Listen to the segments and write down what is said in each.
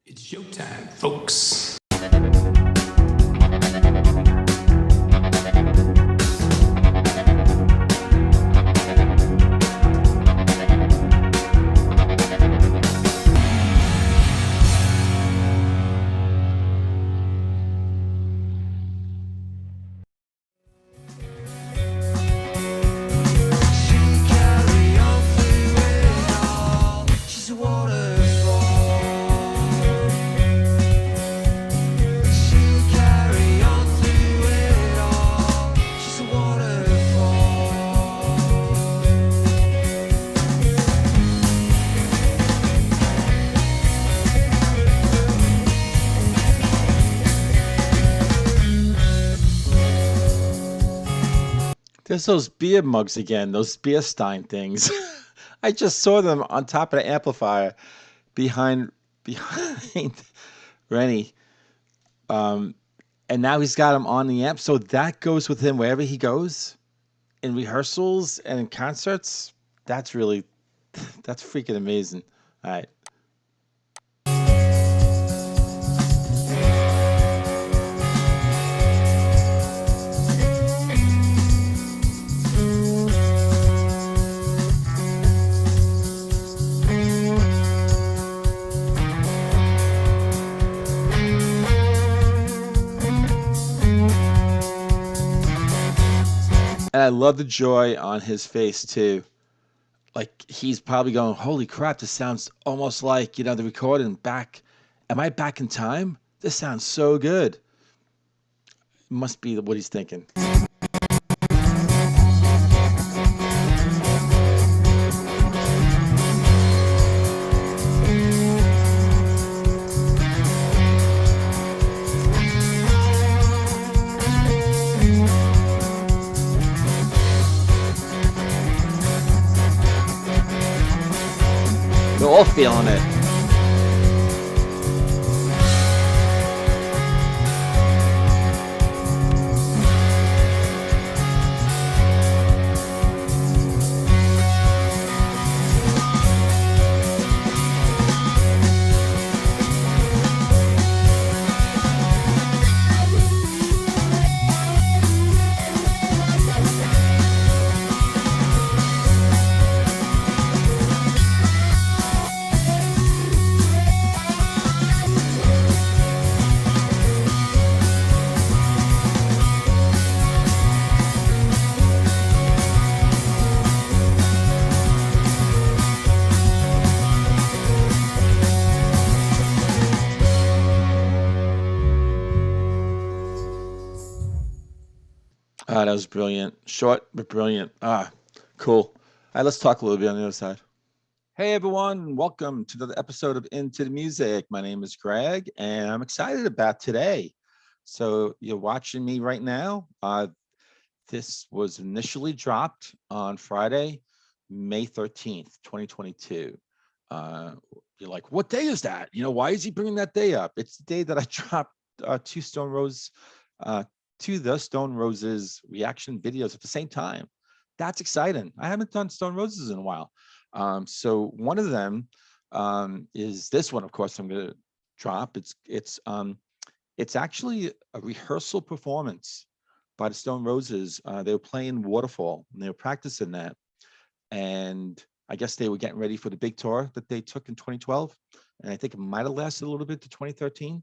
It's showtime, folks. There's those beer mugs again, those beer stein things. I just saw them on top of the amplifier behind Rennie. Um, and now he's got them on the amp. So that goes with him wherever he goes in rehearsals and in concerts. That's really that's freaking amazing. All right. And I love the joy on his face too. Like he's probably going, "Holy crap, this sounds almost like, the recording back. Am I back in time? This sounds so good." Must be what he's thinking. They're all feeling it. Ah, that was brilliant. Short but brilliant. Ah, cool. All right, let's talk a little bit on the other side. Hey everyone, welcome to another episode of Into the Music. My name is Greg, and I'm excited about today. So you're watching me right now. This was initially dropped on Friday, May 13th, 2022. Uh, you're like, what day is that? Why is he bringing that day up? It's the day that I dropped two Stone Rose, to the Stone Roses reaction videos at the same time. That's exciting. I haven't done Stone Roses in a while. So one of them is this one, of course, I'm going to drop. It's actually a rehearsal performance by the Stone Roses. They were playing Waterfall and they were practicing that. And I guess they were getting ready for the big tour that they took in 2012. And I think it might have lasted a little bit to 2013.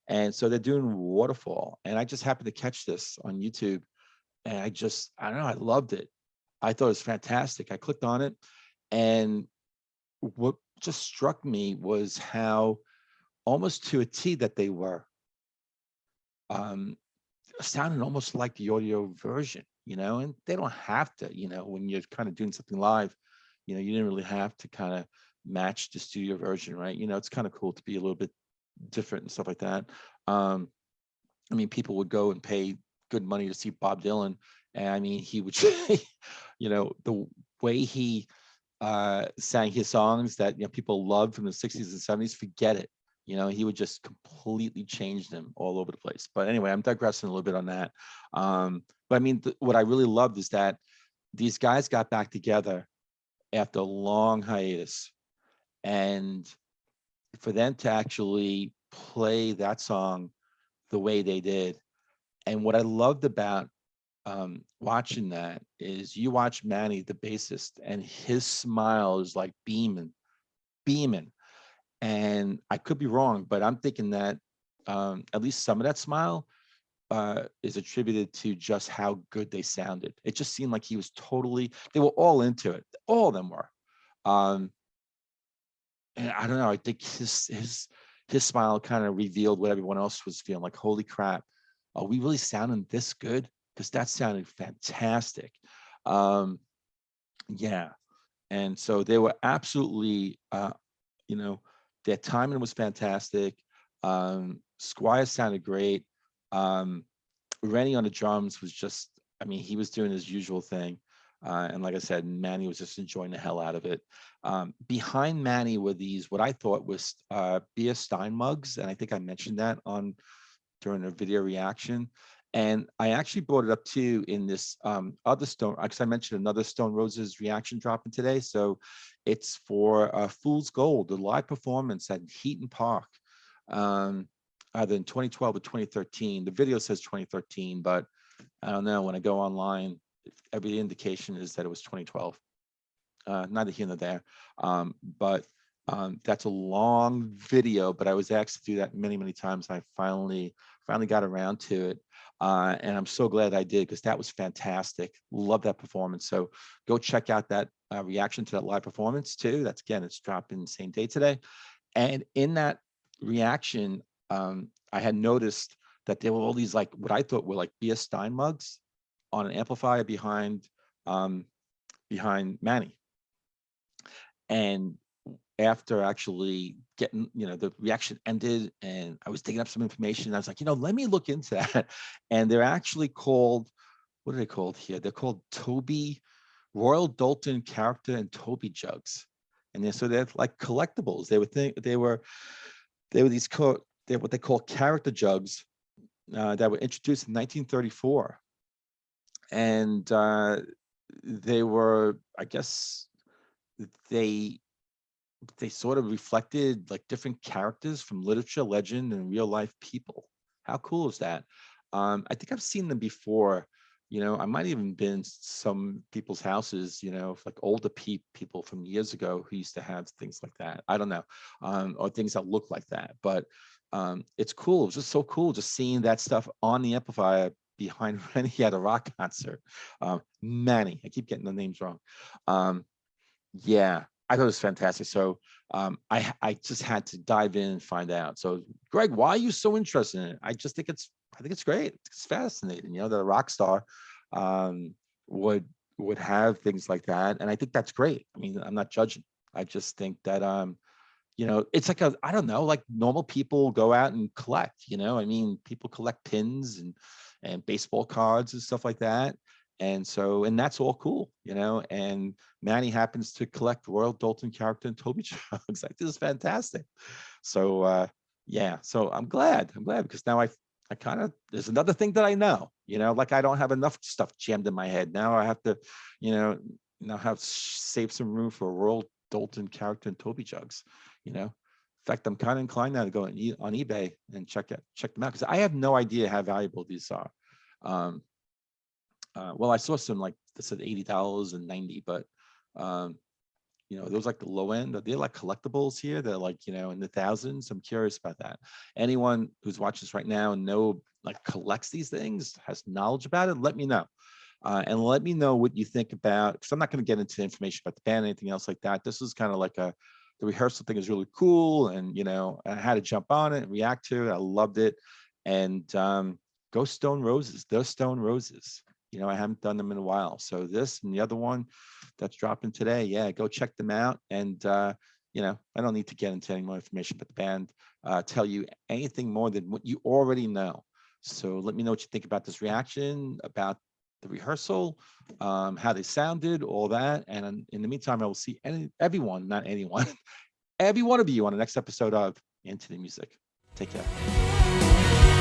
And so they're doing Waterfall. And I just happened to catch this on YouTube. And I don't know, I loved it. I thought it was fantastic. I clicked on it. And what just struck me was how almost to a T that they were um, sounding almost like the audio version, and they don't have to, when you're kind of doing something live, you didn't really have to kind of match the studio version, right? It's kind of cool to be a little bit different and stuff like that. Um, I mean, people would go and pay good money to see Bob Dylan. And I mean, he would, the way he sang his songs that people loved from the 60s and 70s, forget it. He would just completely change them all over the place. But anyway, I'm digressing a little bit on that. But I mean, what I really loved is that these guys got back together after a long hiatus, and for them to actually play that song the way they did. And what I loved about watching that is you watch Manny, the bassist, and his smile is like beaming. And I could be wrong, but I'm thinking that at least some of that smile is attributed to just how good they sounded. It just seemed like he was they were all into it. All of them were. Um, and I don't know, I think his smile kind of revealed what everyone else was feeling like. Holy crap, are we really sounding this good? Because that sounded fantastic. Um, yeah. And so they were absolutely, you know, their timing was fantastic. Squire sounded great. Um, Rennie on the drums was just, I mean, he was doing his usual thing. And like I said, Manny was just enjoying the hell out of it. Behind Manny were these, what I thought was beer Stein mugs. And I think I mentioned that during a video reaction. And I actually brought it up too in this other Stone, because I mentioned another Stone Roses reaction dropping today. So it's for Fool's Gold, the live performance at Heaton Park, either in 2012 or 2013. The video says 2013, but I don't know. When I go online, every indication is that it was 2012. Neither here nor there. But that's a long video, but I was asked to do that many times. I finally got around to it. And I'm so glad I did, because that was fantastic. Love that performance. So go check out that reaction to that live performance too. That's, again, it's dropping the same day today. And in that reaction, I had noticed that there were all these, like, what I thought were like B.S. Stein mugs on an amplifier behind Manny. And after actually getting, the reaction ended and I was digging up some information, I was like, let me look into that. And they're actually called, what are they called here? They're called Toby, Royal Dalton character and Toby jugs. And they're like collectibles. They were they're what they call character jugs that were introduced in 1934. And they were, I guess, they sort of reflected like different characters from literature, legend, and real life people. How cool is that? I think I've seen them before. I might even been in some people's houses, like older people from years ago who used to have things like that. I don't know, or things that look like that. But it's cool. It's just so cool just seeing that stuff on the amplifier behind Rennie at a rock concert. Manny, I keep getting the names wrong. Yeah, I thought it was fantastic. So I just had to dive in and find out. So Greg, why are you so interested in it? I think it's great. It's fascinating. That a rock star would have things like that, and I think that's great. I mean, I'm not judging. I just think that it's like I don't know, like normal people go out and collect. I mean, people collect pins and baseball cards and stuff like that. And that's all cool, and Manny happens to collect Royal Dalton character and Toby jugs. Like, this is fantastic. So yeah, so I'm glad because now I kind of, there's another thing that I know, like I don't have enough stuff jammed in my head. Now I have to, now have save some room for Royal Dalton character and Toby jugs, In fact, I'm kind of inclined now to go on eBay and check them out, because I have no idea how valuable these are. Well, I saw some like that said $80 and $90, but those like the low end. They're like collectibles here. They're like in the thousands. I'm curious about that. Anyone who's watching this right now and like collects these things, has knowledge about it, let me know. And let me know what you think about, because I'm not going to get into information about the band, anything else like that. This is kind of like the rehearsal thing is really cool, and I had to jump on it and react to it. I loved it. And go Stone Roses. They're Stone Roses. I haven't done them in a while. So this and the other one that's dropping today, yeah, go check them out. And I don't need to get into any more information about the band, tell you anything more than what you already know. So let me know what you think about this reaction, about the rehearsal, how they sounded, all that. And in the meantime, I will see everyone, not anyone, every one of you on the next episode of Into the Music. Take care.